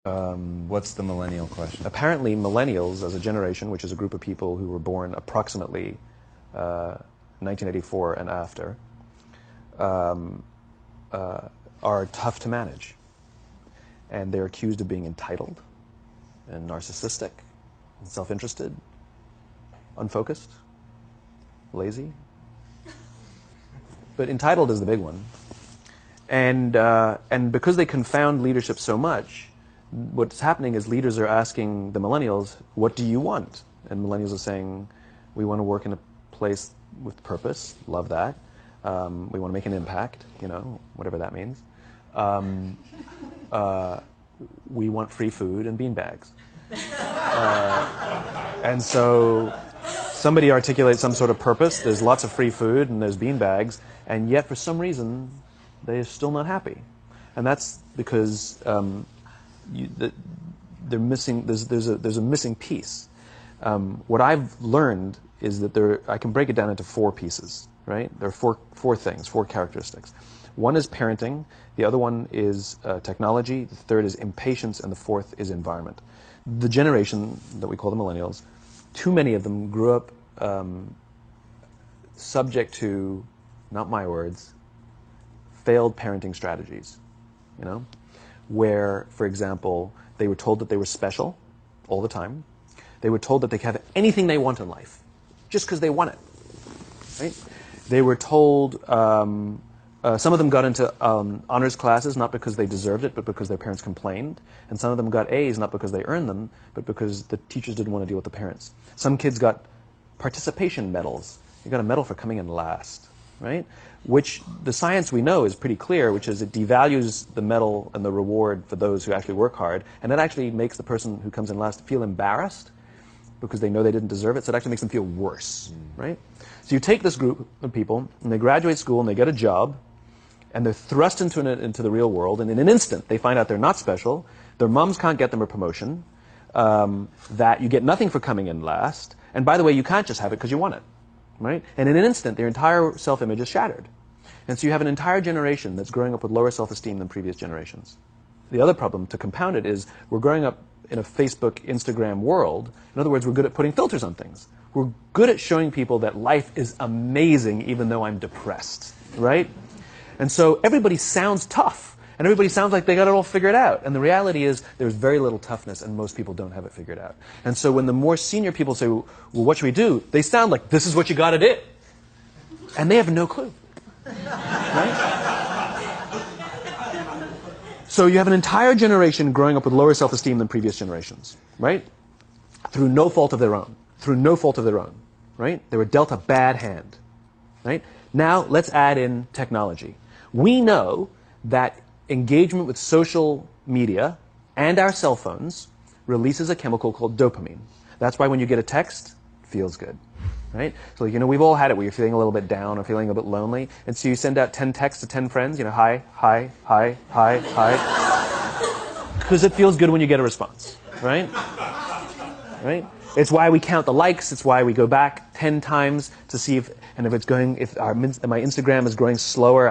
What's the millennial question? Apparently, millennials, as a generation, which is a group of people who were born approximately 1984 and after, um, are tough to manage. And they're accused of being entitled and narcissistic and self-interested, unfocused, lazy. But entitled is the big one. And because they confound leadership so much, what's happening is leaders are asking the millennials, what do you want? And millennials are saying, we want to work in a place with purpose, love that. We want to make an impact, whatever that means. We want free food and beanbags. And so somebody articulates some sort of purpose, there's lots of free food and there's beanbags, and yet for some reason they're still not happy. And that's because they're missing. There's a missing piece. What I've learned is that I can break it down into four pieces. Right? There are four things, four characteristics. One is parenting. The other one is technology. The third is impatience, and the fourth is environment. The generation that we call the millennials, too many of them grew up subject to, not my words, failed parenting strategies. Where, for example, they were told that they were special all the time. They were told that they could have anything they want in life, just because they want it. Right? They were told, some of them got into honors classes, not because they deserved it, but because their parents complained. And some of them got A's, not because they earned them, but because the teachers didn't want to deal with the parents. Some kids got participation medals. You got a medal for coming in last, right? Which the science we know is pretty clear, which is it devalues the medal and the reward for those who actually work hard, and it actually makes the person who comes in last feel embarrassed because they know they didn't deserve it, so it actually makes them feel worse, right? So you take this group of people, and they graduate school, and they get a job, and they're thrust into the real world, and in an instant, they find out they're not special, their moms can't get them a promotion, that you get nothing for coming in last, and by the way, you can't just have it because you want it. Right? And in an instant, their entire self-image is shattered. And so you have an entire generation that's growing up with lower self-esteem than previous generations. The other problem, to compound it, is we're growing up in a Facebook, Instagram world. In other words, we're good at putting filters on things. We're good at showing people that life is amazing even though I'm depressed. Right? And so everybody sounds tough. And everybody sounds like they got it all figured out. And the reality is there's very little toughness, and most people don't have it figured out. And so when the more senior people say, well, what should we do? They sound like, this is what you got to do. And they have no clue. Right? So you have an entire generation growing up with lower self-esteem than previous generations. Right? Through no fault of their own. Through no fault of their own. Right? They were dealt a bad hand. Right? Now, let's add in technology. We know that engagement with social media and our cell phones releases a chemical called dopamine. That's why when you get a text, it feels good. Right? So, we've all had it where you're feeling a little bit down or feeling a bit lonely, and so you send out 10 texts to 10 friends, hi, hi, hi, hi, hi. Because it feels good when you get a response. Right? Right? It's why we count the likes. It's why we go back 10 times to see if my Instagram is growing slower.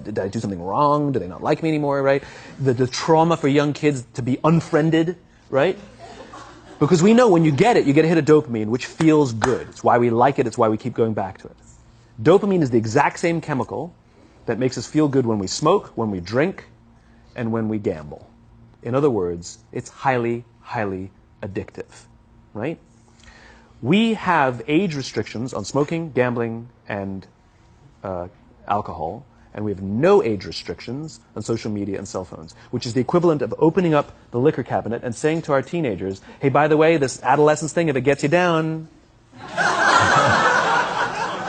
Did I do something wrong? Do they not like me anymore? Right? The trauma for young kids to be unfriended. Right? Because we know when you get a hit of dopamine, which feels good. It's why we like it. It's why we keep going back to it. Dopamine is the exact same chemical that makes us feel good when we smoke, when we drink, and when we gamble. In other words, it's highly, highly addictive. Right? We have age restrictions on smoking, gambling, and alcohol, and we have no age restrictions on social media and cell phones, which is the equivalent of opening up the liquor cabinet and saying to our teenagers, hey, by the way, this adolescence thing, if it gets you down...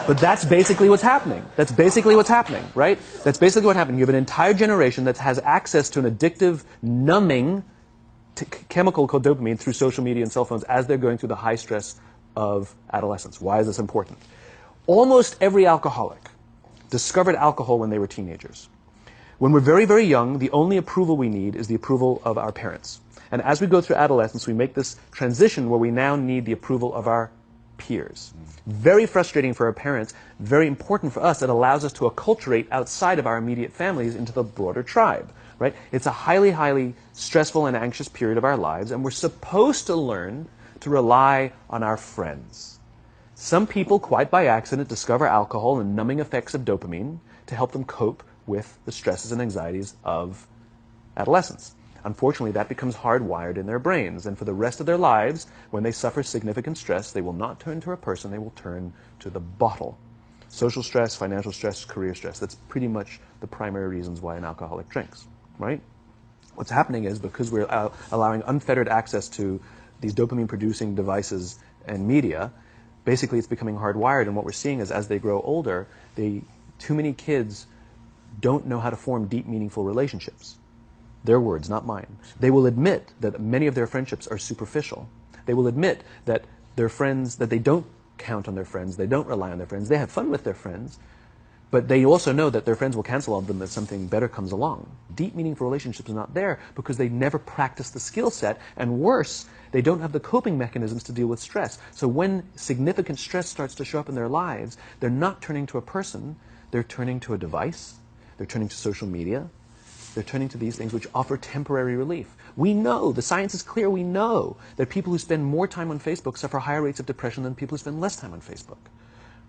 But that's basically what's happening. That's basically what's happening, right? That's basically what happened. You have an entire generation that has access to an addictive, numbing chemical called dopamine through social media and cell phones as they're going through the high stress of adolescence. Why is this important? Almost every alcoholic discovered alcohol when they were teenagers. When we're very, very young, the only approval we need is the approval of our parents. And as we go through adolescence, we make this transition where we now need the approval of our peers. Very frustrating for our parents, very important for us. It allows us to acculturate outside of our immediate families into the broader tribe. right? It's a highly, highly stressful and anxious period of our lives, and we're supposed to learn to rely on our friends. Some people, quite by accident, discover alcohol and numbing effects of dopamine to help them cope with the stresses and anxieties of adolescence. Unfortunately, that becomes hardwired in their brains, and for the rest of their lives, when they suffer significant stress, they will not turn to a person, they will turn to the bottle. Social stress, financial stress, career stress. That's pretty much the primary reasons why an alcoholic drinks, right? What's happening is because we're allowing unfettered access to these dopamine-producing devices and media, basically it's becoming hardwired, and what we're seeing is as they grow older, too many kids don't know how to form deep, meaningful relationships. Their words, not mine. They will admit that many of their friendships are superficial. They will admit that their friends, that they don't count on their friends, they don't rely on their friends, they have fun with their friends, but they also know that their friends will cancel on them if something better comes along. Deep, meaningful relationships are not there because they never practice the skill set, and worse, they don't have the coping mechanisms to deal with stress. So when significant stress starts to show up in their lives, they're not turning to a person, they're turning to a device, they're turning to social media, they're turning to these things which offer temporary relief. We know, the science is clear, we know that people who spend more time on Facebook suffer higher rates of depression than people who spend less time on Facebook.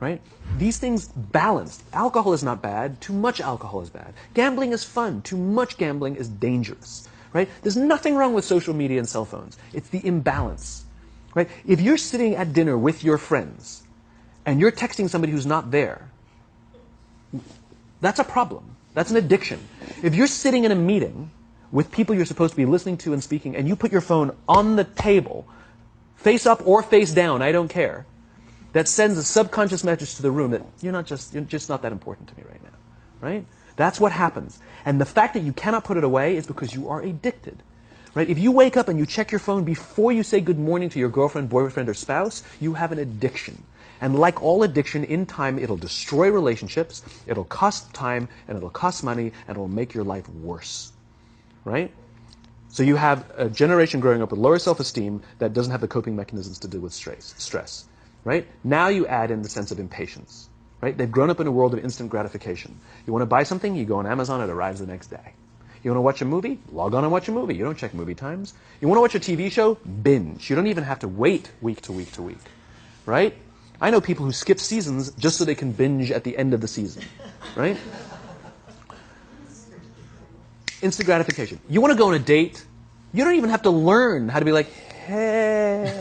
Right? These things balanced. Alcohol is not bad, too much alcohol is bad. Gambling is fun, too much gambling is dangerous. Right? There's nothing wrong with social media and cell phones. It's the imbalance. Right? If you're sitting at dinner with your friends and you're texting somebody who's not there, that's a problem. That's an addiction. If you're sitting in a meeting with people you're supposed to be listening to and speaking, and you put your phone on the table, face up or face down, I don't care, that sends a subconscious message to the room that you're just not that important to me right now. Right? That's what happens. And the fact that you cannot put it away is because you are addicted. Right? If you wake up and you check your phone before you say good morning to your girlfriend, boyfriend, or spouse, you have an addiction. And like all addiction, in time, it'll destroy relationships, it'll cost time, and it'll cost money, and it'll make your life worse. Right? So you have a generation growing up with lower self-esteem that doesn't have the coping mechanisms to deal with stress. Right? Now you add in the sense of impatience. Right? They've grown up in a world of instant gratification. You want to buy something, you go on Amazon, it arrives the next day. You want to watch a movie? Log on and watch a movie. You don't check movie times. You want to watch a TV show? Binge. You don't even have to wait week to week to week. Right? I know people who skip seasons just so they can binge at the end of the season. Right? Instant gratification. You want to go on a date? You don't even have to learn how to be like, hey.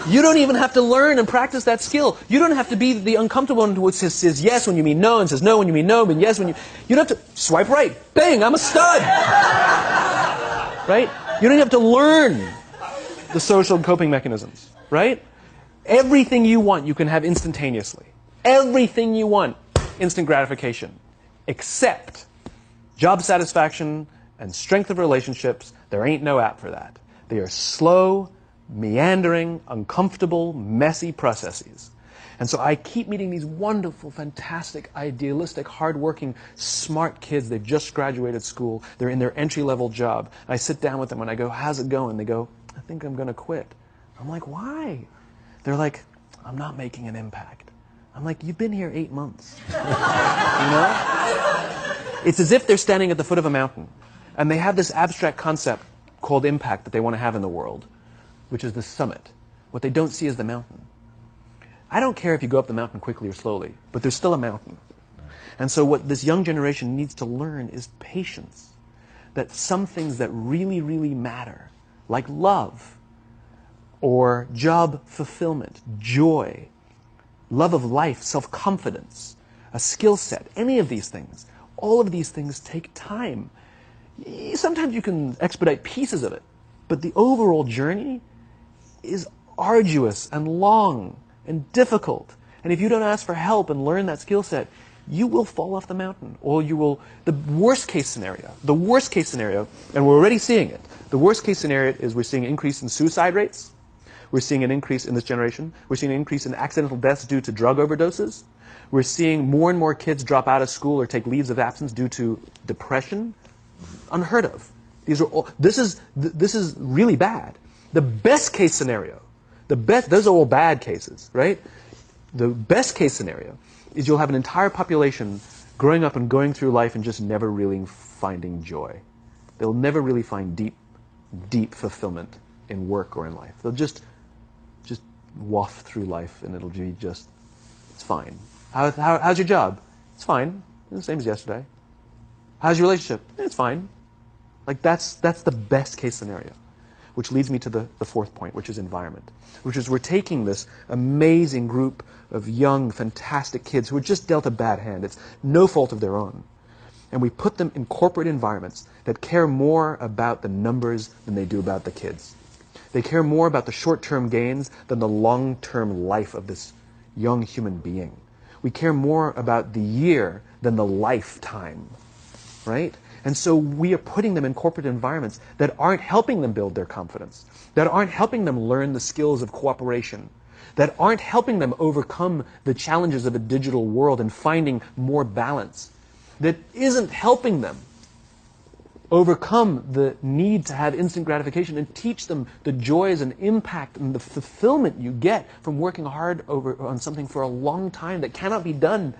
You don't even have to learn and practice that skill. You don't have to be the uncomfortable one who says yes when you mean no and says no when you mean no, but yes when you... You don't have to swipe right. Bang, I'm a stud. Right? You don't have to learn the social coping mechanisms. Right? Everything you want, you can have instantaneously. Everything you want, instant gratification. Except job satisfaction and strength of relationships, there ain't no app for that. They are slow, meandering, uncomfortable, messy processes. And so I keep meeting these wonderful, fantastic, idealistic, hardworking, smart kids. They've just graduated school. They're in their entry-level job. And I sit down with them and I go, how's it going? They go, I think I'm going to quit. I'm like, why? They're like, I'm not making an impact. I'm like, you've been here 8 months. You know? It's as if they're standing at the foot of a mountain and they have this abstract concept called impact that they want to have in the world, which is the summit. What they don't see is the mountain. I don't care if you go up the mountain quickly or slowly, but there's still a mountain. And so what this young generation needs to learn is patience. That some things that really, really matter, like love, or job fulfillment, joy, love of life, self-confidence, a skill set, any of these things, all of these things take time. Sometimes you can expedite pieces of it, but the overall journey is arduous and long and difficult. And if you don't ask for help and learn that skill set, you will fall off the mountain. Or you will, the worst case scenario, and we're already seeing it, the worst case scenario is we're seeing an increase in suicide rates. We're seeing an increase in this generation. We're seeing an increase in accidental deaths due to drug overdoses. We're seeing more and more kids drop out of school or take leaves of absence due to depression. Unheard of. These are all, this is really bad. The best case scenario, those are all bad cases, right? The best case scenario is you'll have an entire population growing up and going through life and just never really finding joy. They'll never really find deep fulfillment in work or in life. They'll just waft through life, and it'll be just, it's fine. How's your job? It's fine. It's the same as yesterday. How's your relationship? It's fine. Like that's the best case scenario. Which leads me to the fourth point, which is environment. Which is we're taking this amazing group of young, fantastic kids who are just dealt a bad hand. It's no fault of their own. And we put them in corporate environments that care more about the numbers than they do about the kids. They care more about the short-term gains than the long-term life of this young human being. We care more about the year than the lifetime, right? And so we are putting them in corporate environments that aren't helping them build their confidence, that aren't helping them learn the skills of cooperation, that aren't helping them overcome the challenges of a digital world and finding more balance, that isn't helping them overcome the need to have instant gratification and teach them the joys and impact and the fulfillment you get from working hard on something for a long time that cannot be done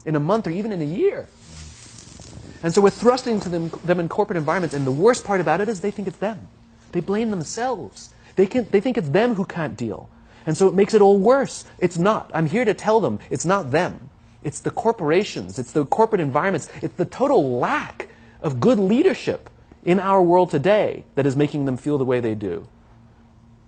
in a month or even in a year. And so we're thrusting to them in corporate environments, and the worst part about it is they think it's them. They blame themselves. They think it's them who can't deal. And so it makes it all worse. It's not. I'm here to tell them it's not them. It's the corporations. It's the corporate environments. It's the total lack of good leadership in our world today that is making them feel the way they do.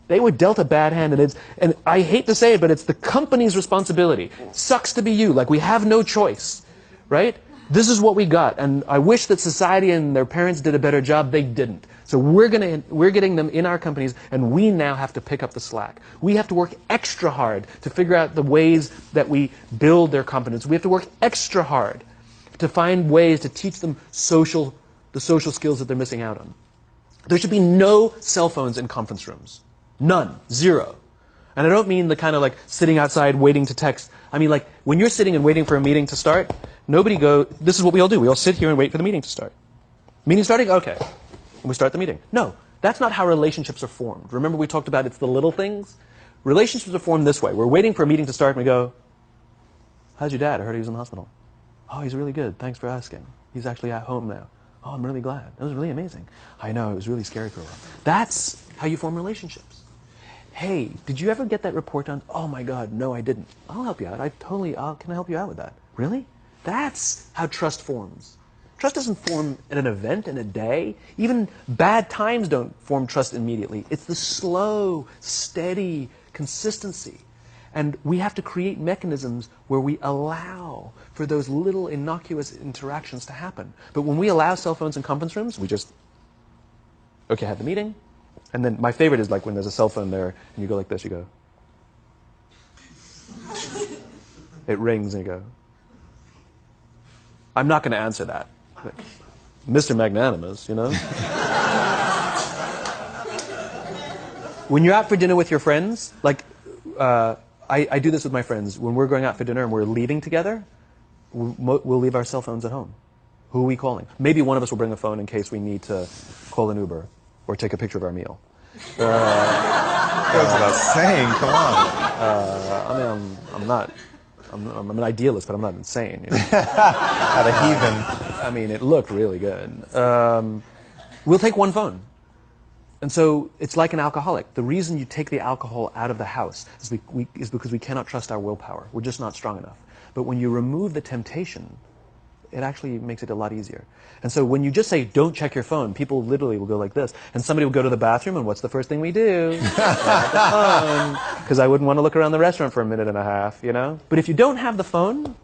They were dealt a bad hand, and I hate to say it, but it's the company's responsibility. Sucks to be you. Like, we have no choice, right? This is what we got, and I wish that society and their parents did a better job. They didn't. So we're getting them in our companies, and we now have to pick up the slack. We have to work extra hard to figure out the ways that we build their competence. We have to work extra hard to find ways to teach them the social skills that they're missing out on. There should be no cell phones in conference rooms. None. Zero. And I don't mean the kind of like sitting outside waiting to text. I mean like when you're sitting and waiting for a meeting to start, this is what we all do. We all sit here and wait for the meeting to start. Meeting starting? Okay. And we start the meeting. No, that's not how relationships are formed. Remember we talked about it's the little things? Relationships are formed this way. We're waiting for a meeting to start and we go, how's your dad? I heard he was in the hospital. Oh, he's really good. Thanks for asking. He's actually at home now. Oh, I'm really glad. That was really amazing. I know, it was really scary for a while. That's how you form relationships. Hey, did you ever get that report done? Oh my God, no, I didn't. I'll help you out. Can I help you out with that? Really? That's how trust forms. Trust doesn't form in an event, in a day. Even bad times don't form trust immediately. It's the slow, steady consistency. And we have to create mechanisms where we allow for those little innocuous interactions to happen. But when we allow cell phones in conference rooms, we just, okay, have the meeting. And then my favorite is like when there's a cell phone there and you go like this, you go. It rings and you go. I'm not going to answer that. Like, Mr. Magnanimous, you know? When you're out for dinner with your friends, like, I do this with my friends. When we're going out for dinner and we're leaving together, we'll leave our cell phones at home. Who are we calling? Maybe one of us will bring a phone in case we need to call an Uber or take a picture of our meal. That's what I was saying. Come on. I mean, I'm an idealist, but I'm not insane. You know? At a heathen. I mean, it looked really good. We'll take one phone. And so it's like an alcoholic. The reason you take the alcohol out of the house is because we cannot trust our willpower. We're just not strong enough. But when you remove the temptation, it actually makes it a lot easier. And so when you just say, don't check your phone, people literally will go like this. And somebody will go to the bathroom, and what's the first thing we do? Grab the phone. Because I wouldn't want to look around the restaurant for a minute and a half, you know? But if you don't have the phone,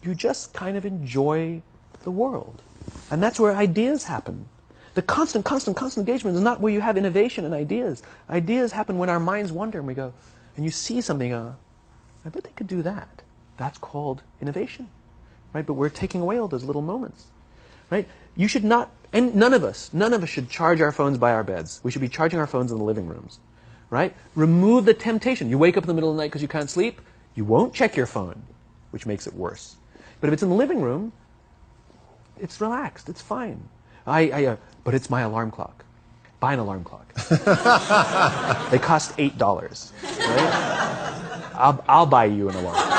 you just kind of enjoy the world. And that's where ideas happen. The constant engagement is not where you have innovation and ideas. Ideas happen when our minds wander and we go, and you see something, I bet they could do that. That's called innovation, right? But we're taking away all those little moments, right? You should not, and none of us should charge our phones by our beds. We should be charging our phones in the living rooms, right? Remove the temptation. You wake up in the middle of the night because you can't sleep, you won't check your phone, which makes it worse. But if it's in the living room, it's relaxed, it's fine. But it's my alarm clock. Buy an alarm clock. They cost $8, right? I'll buy you an alarm.